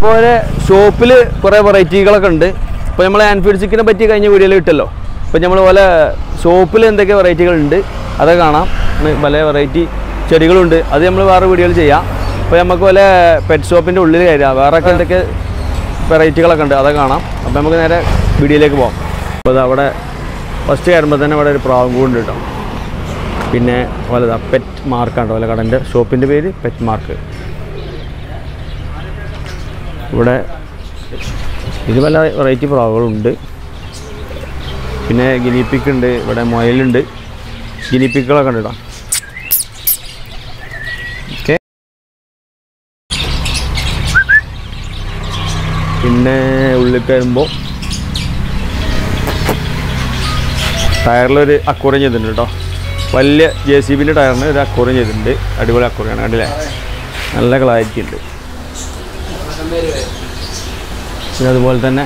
ഇതേപോലെ ഷോപ്പിൽ കുറേ വെറൈറ്റികളൊക്കെ ഉണ്ട്. ഇപ്പോൾ നമ്മൾ ഹാൻഡ് ചിക്കനെ പറ്റി കഴിഞ്ഞ വീഡിയോയിൽ കിട്ടല്ലോ. അപ്പോൾ നമ്മൾ പോലെ ഷോപ്പിൽ എന്തൊക്കെ വെറൈറ്റികളുണ്ട് അതൊക്കെ കാണാം. പല വെറൈറ്റി ചെടികളുണ്ട്, അത് നമ്മൾ വേറെ വീഡിയോയിൽ ചെയ്യാം. അപ്പോൾ നമുക്ക് പോലെ പെറ്റ് ഷോപ്പിൻ്റെ ഉള്ളിൽ കയറാം, വേറെയൊക്കെ എന്തൊക്കെ വെറൈറ്റികളൊക്കെ ഉണ്ട് അതൊക്കെ കാണാം. അപ്പോൾ നമുക്ക് നേരെ വീഡിയോയിലേക്ക് പോകാം. അപ്പോൾ അത് അവിടെ ഫസ്റ്റ് കയറുമ്പോൾ തന്നെ അവിടെ ഒരു പ്രാവും കൂടുണ്ട് കേട്ടോ. പിന്നെ വലുതാ പെറ്റ് മാർക്കാണ് വല്ല കടൻ്റെ ഷോപ്പിൻ്റെ പേര് പെറ്റ് മാർക്ക്. ഇവിടെ ഇത് പല വെറൈറ്റി പ്രാവുകളുണ്ട്. പിന്നെ ഗിനിപ്പിക്ക് ഉണ്ട്, ഇവിടെ മുയലുണ്ട്, ഗിനിപ്പിക്കുകളൊക്കെ ഉണ്ട് കേട്ടോ. ഓക്കെ, പിന്നെ ഉള്ളിൽ കയറുമ്പോൾ ടയറിലൊരു അക്വേറിയം ചെയ്തിട്ടുണ്ട് കേട്ടോ. വലിയ JCBൻ്റെ ടയറിന് ഒരു അക്വേറിയം ചെയ്തിട്ടുണ്ട്. അടിപൊളി അക്വേറിയമാണ്, കണ്ടില്ലേ? നല്ല ക്ലാരിറ്റി ഉണ്ട്. പിന്നെ അതുപോലെ തന്നെ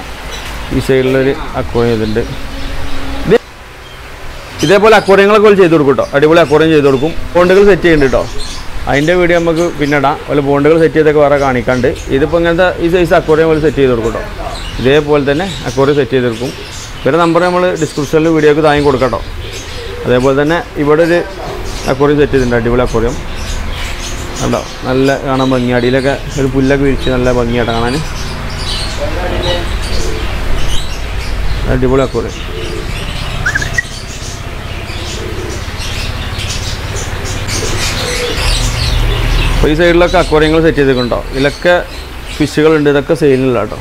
ഈ സൈഡിലൊരു അക്വേറിയം ചെയ്തിട്ടുണ്ട്. ഇതേപോലെ അക്വേറിയങ്ങളൊക്കെ പോലെ ചെയ്ത് കൊടുക്കും കേട്ടോ. അടിപൊളി അക്വേറിയം ചെയ്ത് കൊടുക്കും. ബോണ്ടുകൾ സെറ്റ് ചെയ്യുന്നുണ്ട് കേട്ടോ. അതിൻ്റെ വീഡിയോ നമുക്ക് പിന്നെ ഇടാം. അതുപോലെ ബോണ്ടുകൾ സെറ്റ് ചെയ്തൊക്കെ വേറെ കാണിക്കാണ്ട്. ഇതിപ്പോൾ ഇങ്ങനത്തെ ഈ സൈസ് അക്വേറിയം പോലെ സെറ്റ് ചെയ്ത് കൊടുക്കും കേട്ടോ. ഇതേപോലെ തന്നെ അക്വേറിയം സെറ്റ് ചെയ്ത് കൊടുക്കും. ഇവരുടെ നമ്പർ നമ്മൾ ഡിസ്ക്രിപ്ഷനിൽ വീഡിയോക്ക് താങ്ങി കൊടുക്കാം കേട്ടോ. അതേപോലെ തന്നെ ഇവിടെ ഒരു അക്വേറിയം സെറ്റ് ചെയ്തിട്ടുണ്ട്, അടിപൊളി അക്വേറിയം കണ്ടോ. നല്ല കാണാൻ ഭംഗി, അടിയിലൊക്കെ ഒരു പുല്ലൊക്കെ വിരിച്ച് നല്ല ഭംഗിയായിട്ട് കാണാൻ. അടിപൊളി അക്വേറിയം. അപ്പോൾ ഈ സൈഡിലൊക്കെ അക്വേറിയങ്ങൾ സെറ്റ് ചെയ്തിട്ടുണ്ടോ. ഇതിലൊക്കെ ഫിഷുകളുണ്ട്, ഇതൊക്കെ സെയിലില്ല കേട്ടോ.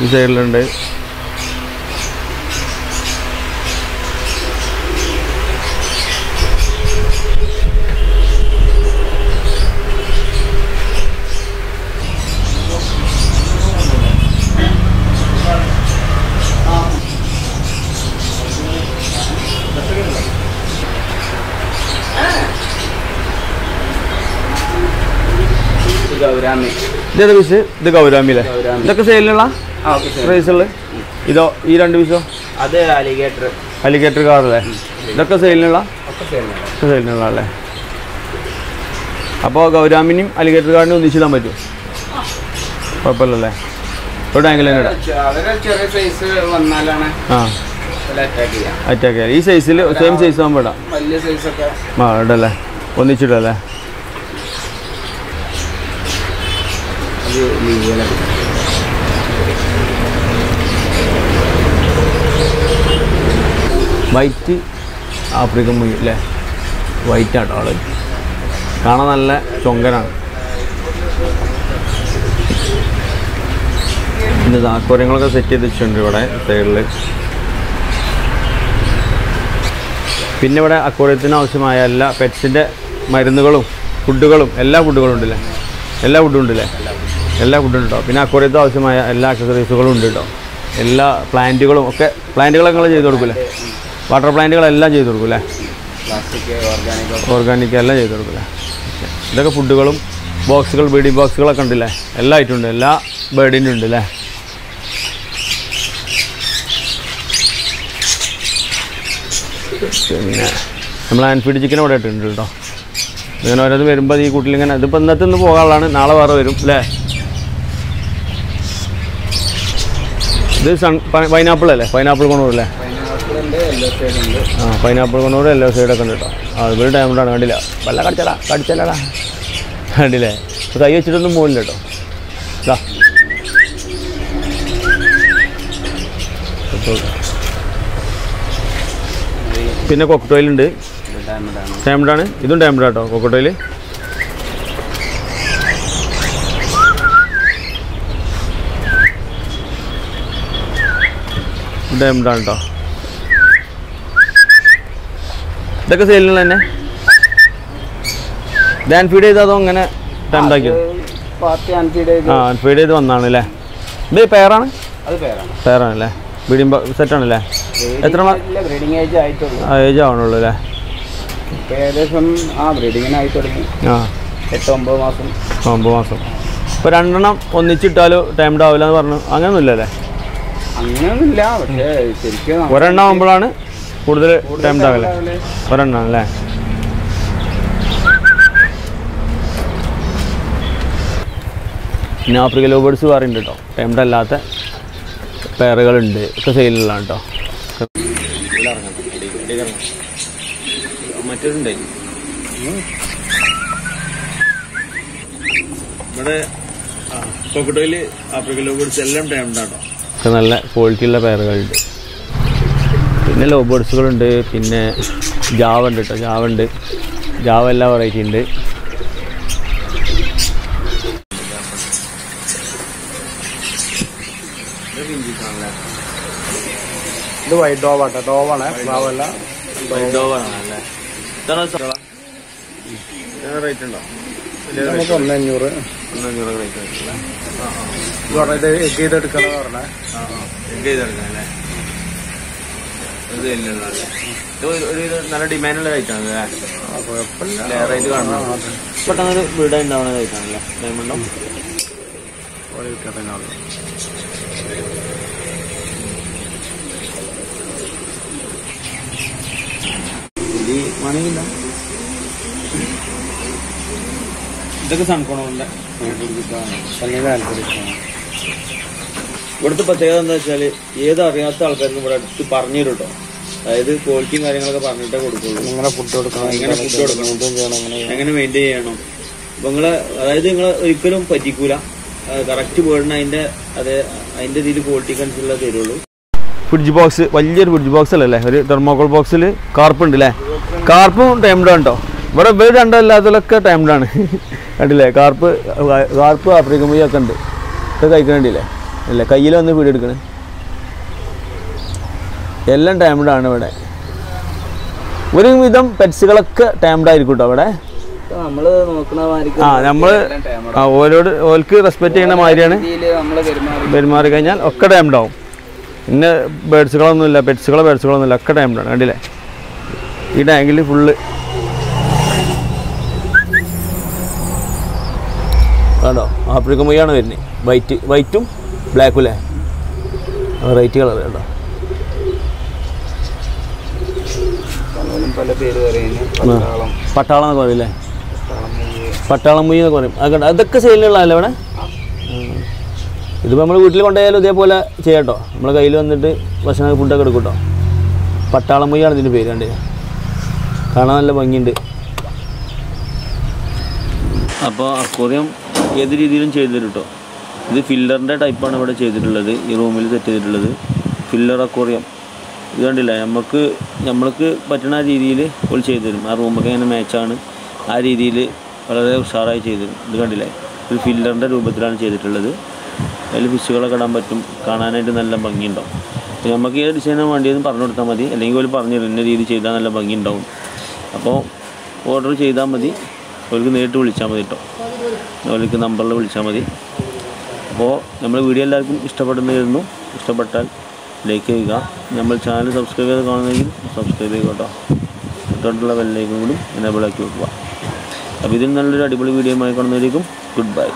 ഈ സൈഡിലുണ്ട്. ഇതേത് പീസ്? ഇത് ഗൗരാമിയിലെ. ഇതൊക്കെ സെയിലിനുള്ള പ്രൈസുള്ള. ഇതോ ഈ രണ്ട് പീസോ? അത് അലിഗേറ്റർ കാറല്ലേ? ഇതൊക്കെ സെയിലിനുള്ള അല്ലേ? അപ്പോൾ ഗൗരാമിനും അലിഗേറ്റർ കാറിനും ഒന്നിച്ചിടാൻ പറ്റുമോ? കുഴപ്പമില്ലല്ലേ? ഒരു ടാങ്കിൽ തന്നെ ഇടാം. അറ്റാക്ക് ചെയ്യാം. ഈ സൈസിൽ സെയിം സൈസ് ആകുമ്പോൾ ഇടാം. ഇടല്ലേ? ഒന്നിച്ചിടല്ലേ? വൈറ്റ് ആഫ്രിക്കൻ മുയൽ അല്ലേ? വൈറ്റ് ആട്ടോ ആള്, കാണാൻ നല്ല ചൊങ്കനാണ്. ഇത് അക്വേറിയങ്ങളൊക്കെ സെറ്റ് ചെയ്ത് വെച്ചിട്ടുണ്ട് ഇവിടെ സൈഡിൽ. പിന്നെ ഇവിടെ അക്വേറിയത്തിന് ആവശ്യമായ എല്ലാ പെറ്റ്സിൻ്റെ മരുന്നുകളും ഫുഡുകളും എല്ലാ ഫുഡുകളും ഉണ്ടല്ലേ? എല്ലാ ഫുഡും ഉണ്ടല്ലേ? എല്ലാ ഫുഡും ഉണ്ടോ. പിന്നെ അക്വേറിയത്തിന് ആവശ്യമായ എല്ലാ അക്സസറീസുകളും ഉണ്ട് കേട്ടോ. എല്ലാ പ്ലാന്റുകളും ഒക്കെ, പ്ലാന്റുകളൊക്കെ നിങ്ങൾ ചെയ്ത് കൊടുക്കില്ലേ? വാട്ടർ പ്ലാന്റുകളെല്ലാം ചെയ്ത് കൊടുക്കും അല്ലേ? ഓർഗാനിക് എല്ലാം ചെയ്ത് കൊടുക്കും അല്ലേ? ഇതൊക്കെ ഫുഡുകളും ബോക്സുകൾ, ബീഡിങ് ബോക്സുകളൊക്കെ ഉണ്ടല്ലേ? എല്ലാ ഐറ്റം ഉണ്ട്, എല്ലാ ബേർഡിനും ഉണ്ട് അല്ലേ? പിന്നെ നമ്മൾ ഹാൻഡ് ചിക്കൻ ഇവിടെ ഇട്ടിട്ടുണ്ട് കേട്ടോ. ഇങ്ങനെ ഓരോന്ന് വരുമ്പോൾ ഈ കൂട്ടിലിങ്ങനെ, ഇതിപ്പോൾ ഇന്നത്തെ ഒന്ന് പോകാനുള്ളതാണ്, നാളെ വേറെ വരും അല്ലേ? ഇത് പൈനാപ്പിൾ അല്ലേ? പൈനാപ്പിൾ കൊണ്ടൂരല്ലേ? പൈനാപ്പിൾ കൊണ്ടൂർ യെല്ലോ സൈഡൊക്കെ ഉണ്ട് കേട്ടോ. ഇവിടെ ഡയമണ്ടാണ്, കണ്ടില്ല? വല്ല കടിച്ചല്ലടാ കണ്ടില്ലേ? കൈ വെച്ചിട്ടൊന്നും പോകില്ല കേട്ടോ. ഇതാ പിന്നെ കൊക്കട്ടോയിലുണ്ട്, ഡയമണ്ടാണ്. ഇതും ഡയമണ്ടാ കേട്ടോ കൊക്കട്ടോയിൽ. ഡയമണ്ടാണ് കേട്ടോ. ഇതൊക്കെ സെയിലിനുള്ള തന്നെ. ഇത് ഹാൻഡ് ചെയ്ത് അതോ അങ്ങനെ ടൈംഡാക്കിയോ? ഹാൻഡ് ചെയ്ത് വന്നാണ് അല്ലേ? ഇത് പേരാണ്? പേരാണല്ലേ? ബ്രീഡിംഗ് സെറ്റാണല്ലേ? എത്ര ഏജ് ആവണുള്ളൂ അല്ലേ? ഏകദേശം ആ 8-9 മാസം. 9 മാസം. ഇപ്പോൾ രണ്ടെണ്ണം ഒന്നിച്ചിട്ടാലും ടൈംഡ് ആവില്ല എന്ന് പറഞ്ഞു, അങ്ങനെയൊന്നുമില്ലല്ലേ? അങ്ങനെയൊന്നുമില്ല, പക്ഷേ ശരിക്കും ഒരെണ്ണം ആകുമ്പോഴാണ് കൂടുതൽ ടൈംഡ് ആവില്ലേ? ഒരെണ്ണം അല്ലേ? പിന്നെ ആഫ്രിക്കൻ ലവ് ബേർഡ്സ് വേറെ ഉണ്ട് കേട്ടോ. ടൈംഡ് അല്ലാത്ത പെയറുകളുണ്ട്, ഒക്കെ സെയിലുള്ളതാണ് കേട്ടോ. മറ്റേതുണ്ടേ ഇവിടെ കോക്കട്ടോയിൽ ആഫ്രിക്കൻ ലവ് ബേർഡ്സ് എല്ലാം ടൈംഡാണ് കേട്ടോ. ഒക്കെ നല്ല ക്വാളിറ്റിയുള്ള പെയറുകളുണ്ട്. പിന്നെ ലവ് ബേർഡ്സുകളുണ്ട്, പിന്നെ ജാവ ഉണ്ട് കേട്ടോ. ജാവ എല്ലാ വെറൈറ്റി ഉണ്ട്. ഇത് വൈറ്റ് ഡോവാട്ടോ. ഡോവാണ്, ഫ്ലാവല്ല. റേറ്റ് ഉണ്ടോ? നമുക്ക് 1,500 റേറ്റ് എഗ് ചെയ്തെടുക്കണം പറഞ്ഞേ. എഗ് ചെയ്തെടുക്കാനല്ലേ? ഒരു നല്ല ഡിമാൻഡുള്ള റേറ്റാണ് അല്ലേ? കുഴപ്പമില്ല, റേറ്റ് കാണണം. പെട്ടെന്നൊരു വീടായി ഉണ്ടാവുന്ന റേറ്റാണല്ലേ ഡയമണ്ടോ? ഇതൊക്കെ സൺകോണോന്റെ ഇവിടുത്തെ പ്രത്യേകത എന്താ വെച്ചാൽ ഏത് അറിയാത്ത ആൾക്കാർക്കും ഇവിടെ അടുത്ത് പറഞ്ഞു തരും കേട്ടോ. അതായത് ക്വാളിറ്റിയും കാര്യങ്ങളൊക്കെ പറഞ്ഞിട്ടേ കൊടുക്കുള്ളൂ. എങ്ങനെ ഫുഡ് കൊടുക്കണം, എങ്ങനെ ഫുഡ് കൊടുക്കണം, എങ്ങനെ മെയിൻറ്റെയിൻ ചെയ്യണം. അപ്പൊ അതായത് നിങ്ങൾ ഒരിക്കലും പറ്റിക്കൂല. കറക്റ്റ് ബേർഡിന് അതിന്റെ ഇതിൽ ക്വാളിറ്റിക്ക് അനുസരിച്ചുള്ള തരുള്ളൂ. ഫ്രിഡ്ജ് ബോക്സ്, വലിയൊരു ഫ്രിഡ്ജ് ബോക്സ് അല്ലേ? ഒരു തെർമോക്കോൾ ബോക്സിൽ കാർപ്പ് ഉണ്ട് അല്ലേ? കാർപ്പും ടൈംഡാണ് കേട്ടോ. ഇവിടെ ഇവർ രണ്ടല്ലാത്തതൊക്കെ ടൈംഡാണ് കണ്ടില്ലേ? കാർപ്പ് ആഫ്രിക്കൻ മുയ്യ ഒക്കെ ഉണ്ട്. ഇത് കഴിക്കണ്ടില്ലേ? അല്ലേ കയ്യിൽ വന്ന് വീട് എടുക്കണേ. എല്ലാം ടൈംഡാണ് ഇവിടെ. ഒരുവിധം പെറ്റ്സുകളൊക്കെ ടൈംഡായിരിക്കും കേട്ടോ ഇവിടെ. നമ്മള് നോക്കണ ഓർക്ക് റെസ്പെക്ട് ചെയ്യുന്ന മാതിരിയാണ് പെരുമാറി കഴിഞ്ഞാൽ ഒക്കെ ടൈംഡാവും. പിന്നെ ബേഡ്സുകളൊന്നുമില്ല, ബേഡ്സുകളൊന്നുമില്ല, ഒക്കെ ടൈംഡാണ്. കണ്ടില്ലേ? ഈ ടാങ്കിൽ ഫുള്ള് കണ്ടോ? ആഫ്രിക്കൻ മുയ്യാണ് വരുന്നത്. വൈറ്റും ബ്ലാക്കും അല്ലേ? വെറൈറ്റി കളർ കേട്ടോ. പല പേര് പട്ടാളം എന്നൊക്കെ പറയും അല്ലേ? പട്ടാളം മുയ്യ എന്നൊക്കെ പറയും. അത് അതൊക്കെ സെയിലുള്ളതല്ലേ ഇവിടെ? ഇതിപ്പോൾ നമ്മൾ വീട്ടിൽ കൊണ്ടുപോയാലും ഇതേപോലെ ചെയ്യാം കേട്ടോ. നമ്മളെ കയ്യിൽ വന്നിട്ട് ഭക്ഷണം ഫുഡൊക്കെ എടുക്കും കേട്ടോ. പട്ടാളം മുയ്യാണ് ഇതിൻ്റെ പേര്. കണ്ടില്ല? കാണാൻ നല്ല ഭംഗിയുണ്ട്. അപ്പോൾ അക്വേറിയം ഏത് രീതിയിലും ചെയ്തു തരും കേട്ടോ. ഇത് ഫില്ലറിൻ്റെ ടൈപ്പാണ് ഇവിടെ ചെയ്തിട്ടുള്ളത്. ഈ റൂമിൽ സെറ്റ് ചെയ്തിട്ടുള്ളത് ഫില്ലർ അക്വേറിയം. ഇത് കണ്ടില്ല? നമ്മൾക്ക് പറ്റുന്ന രീതിയിൽ ഒരു ചെയ്തു തരും. ആ റൂമൊക്കെ ഇങ്ങനെ മാച്ചാണ്, ആ രീതിയിൽ വളരെ ഉഷാറായി ചെയ്തു തരും. ഇത് കണ്ടില്ലേ? ഒരു ഫില്ലറിൻ്റെ രൂപത്തിലാണ് ചെയ്തിട്ടുള്ളത്. അതിൽ ഫിഷുകളൊക്കെ ഇടാൻ പറ്റും. കാണാനായിട്ട് നല്ല ഭംഗിയുണ്ടാവും. അപ്പോൾ നമുക്ക് ഏത് ഡിസൈനാണ് വേണ്ടിയതെന്ന് പറഞ്ഞു കൊടുത്താൽ മതി. അല്ലെങ്കിൽ ഒരു പറഞ്ഞു തരും ഇന്ന രീതി ചെയ്താൽ നല്ല ഭംഗിയുണ്ടാവും. അപ്പോൾ ഓർഡർ ചെയ്താൽ മതി. അവർക്ക് നേരിട്ട് വിളിച്ചാൽ മതി കേട്ടോ. അവർക്ക് നമ്പറിൽ വിളിച്ചാൽ മതി. അപ്പോൾ നമ്മൾ വീഡിയോ എല്ലാവർക്കും ഇഷ്ടപ്പെടുന്നതായിരുന്നു. ഇഷ്ടപ്പെട്ടാൽ ലൈക്ക് ചെയ്യുക. നമ്മൾ ചാനൽ സബ്സ്ക്രൈബ് ചെയ്ത് കാണുന്നെങ്കിൽ സബ്സ്ക്രൈബ് ചെയ്യുക കേട്ടോ. തൊട്ടുള്ള ബെല്ലൈക്കൺ കൂടി എനേബിൾ ആക്കി വെക്കുക. അപ്പോൾ ഇതിൽ നല്ലൊരു അടിപൊളി വീഡിയോ ആയി കാണുന്നതായിരിക്കും. Good bye.